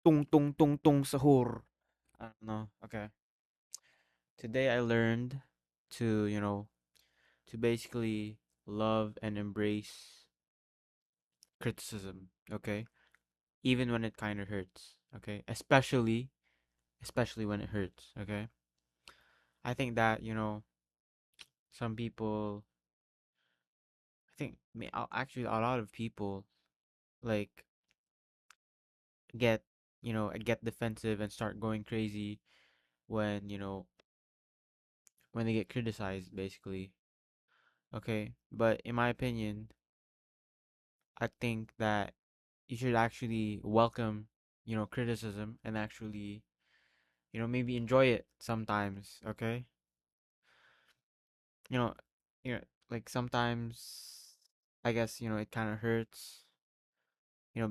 tung tung tung tung sahur. I don't know. Okay. Today I learned to, to basically love and embrace criticism, okay? Even when it kind of hurts, okay? Especially when it hurts, okay? I think that, some people, actually a lot of people like get, get defensive and start going crazy when, when they get criticized basically. Okay? But in my opinion, I think that you should actually welcome, criticism and actually, maybe enjoy it sometimes, okay? You know, you know, like sometimes I guess, it kind of hurts,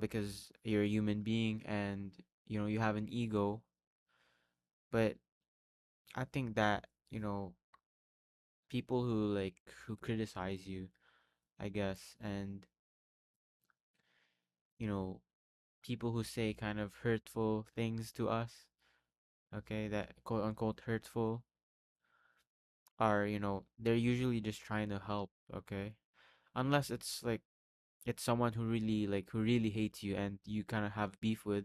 because you're a human being and, you have an ego, but I think that, people who criticize you, I guess, and, you know, people who say kind of hurtful things to us, okay, that quote unquote hurtful are, they're usually just trying to help, okay? Unless it's like it's someone who really hates you and you kind of have beef with.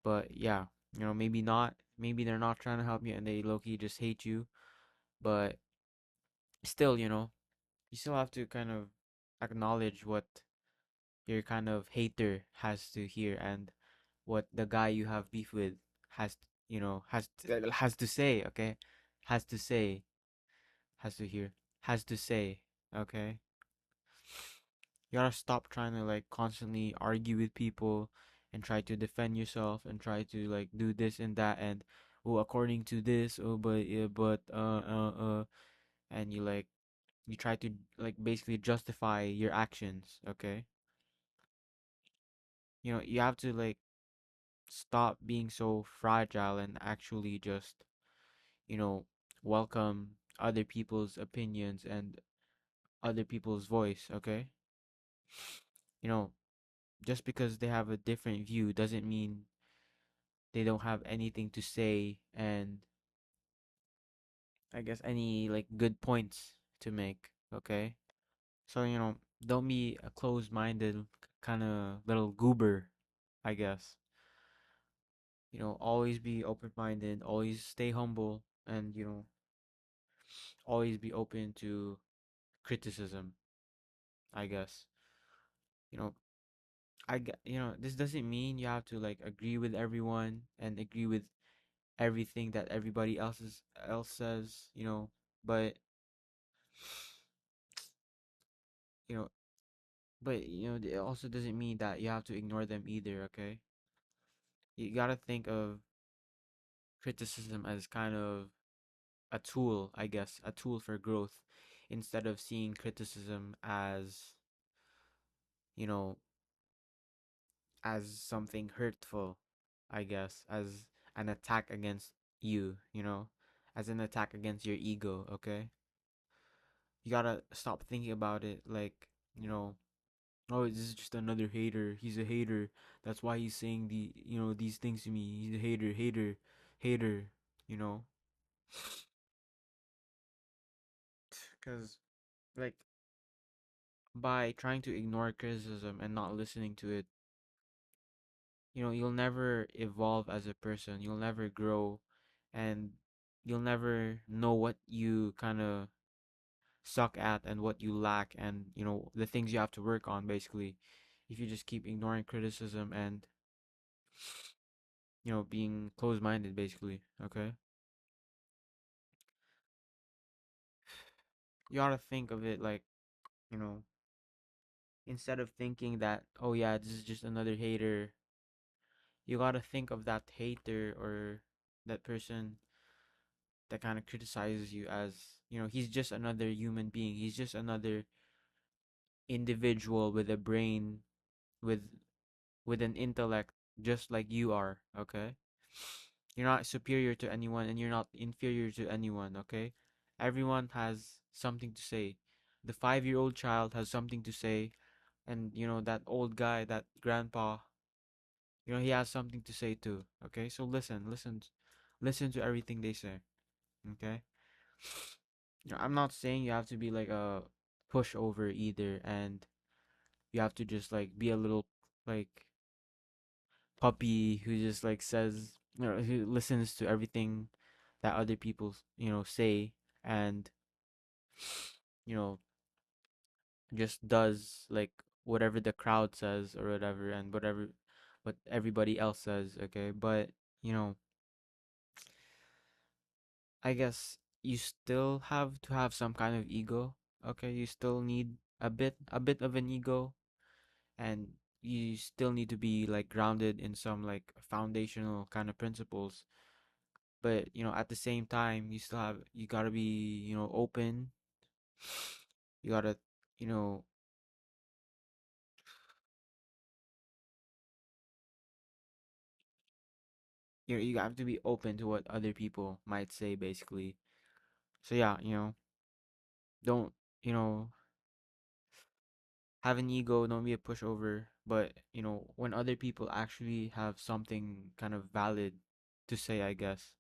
But yeah, maybe not. Maybe they're not trying to help you and they low-key just hate you. But still, you still have to kind of acknowledge what your kind of hater has to hear and what the guy you have beef with has, has to say, okay? Has to say, has to hear, has to say, okay? You gotta stop trying to like constantly argue with people and try to defend yourself and try to like do this and that and oh according to this oh but yeah but and you try to like basically justify your actions, okay? You have to like stop being so fragile and actually just, you know, welcome other people's opinions and other people's voice, okay? You know, just because they have a different view doesn't mean they don't have anything to say and I guess any like good points to make, okay? So, don't be a closed-minded kind of little goober, I guess. Always be open-minded, always stay humble and, always be open to criticism, I guess. You know, this doesn't mean you have to like agree with everyone and agree with everything that everybody else says, but you know, it also doesn't mean that you have to ignore them either, okay? You got to think of criticism as kind of a tool, I guess, a tool for growth instead of seeing criticism as, you know, as something hurtful, I guess, as an attack against you, as an attack against your ego, okay? You gotta stop thinking about it like, oh, this is just another hater. He's a hater. That's why he's saying these things to me. He's a hater, hater, hater, you know? Because, like, by trying to ignore criticism and not listening to it, you'll never evolve as a person. You'll never grow and you'll never know what you kind of suck at and what you lack and, the things you have to work on basically. If you just keep ignoring criticism and, being closed minded basically, okay? You ought to think of it like, you know, instead of thinking that, oh yeah, this is just another hater, you gotta think of that hater or that person that kind of criticizes you as, he's just another human being. He's just another individual with a brain, with an intellect just like you are, okay? You're not superior to anyone and you're not inferior to anyone, okay? Everyone has something to say. The 5-year-old child has something to say, and that old guy, that grandpa, You know, he has something to say too. Okay, so listen to everything they say. Okay, you know, I'm not saying you have to be like a pushover either, and you have to just like be a little like puppy who just like says, you know, who listens to everything that other people, you know, say, and you know, just does like whatever the crowd says or whatever, and whatever what everybody else says. Okay, but you know, I guess you still have to have some kind of ego. Okay, you still need a bit of an ego, and you still need to be like grounded in some like foundational kind of principles. But you know, at the same time, you gotta be, you know, open. You gotta, you know, you have to be open to what other people might say, basically. So yeah, you know, don't, you know, have an ego, don't be a pushover. But you know, when other people actually have something kind of valid to say, I guess,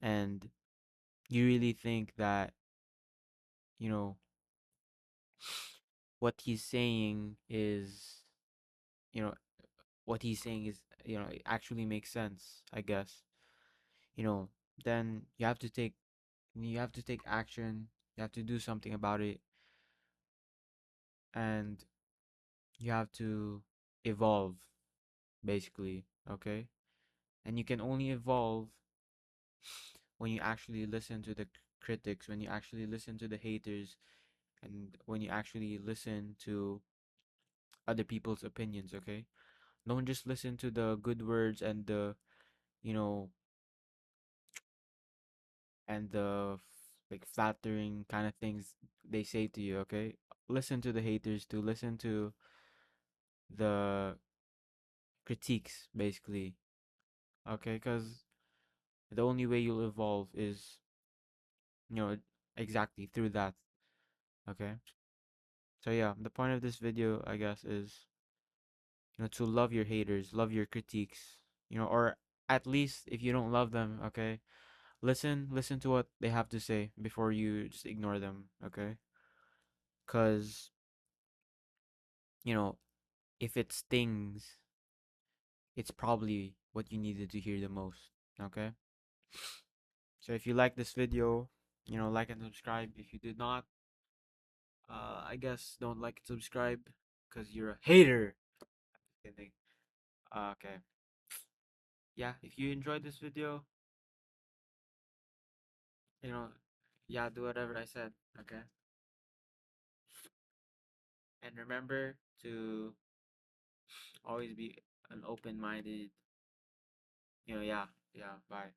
and you really think that, you know, what he's saying is, you know, what he's saying is, you know, it actually makes sense, I guess, you know, then you have to take action. You have to do something about it, and you have to evolve, basically. Okay, and you can only evolve when you actually listen to the critics, when you actually listen to the haters, and when you actually listen to other people's opinions. Okay, don't just listen to the good words and the, you know, and the like flattering kind of things they say to you. Okay, listen to the haters too. Listen to the critiques, basically. Okay, because the only way you'll evolve is, you know, exactly through that. Okay, so yeah, the point of this video, I guess, is, you know, to love your haters, love your critiques, you know, or at least if you don't love them, okay, listen to what they have to say before you just ignore them. Okay, because you know, if it stings, it's probably what you needed to hear the most. Okay, so if you like this video, you know, like and subscribe. If you did not, I guess don't like and subscribe because you're a hater. Kidding. Okay, yeah, if you enjoyed this video, you know, yeah, do whatever I said. Okay, and remember to always be an open-minded, you know, yeah, yeah, bye.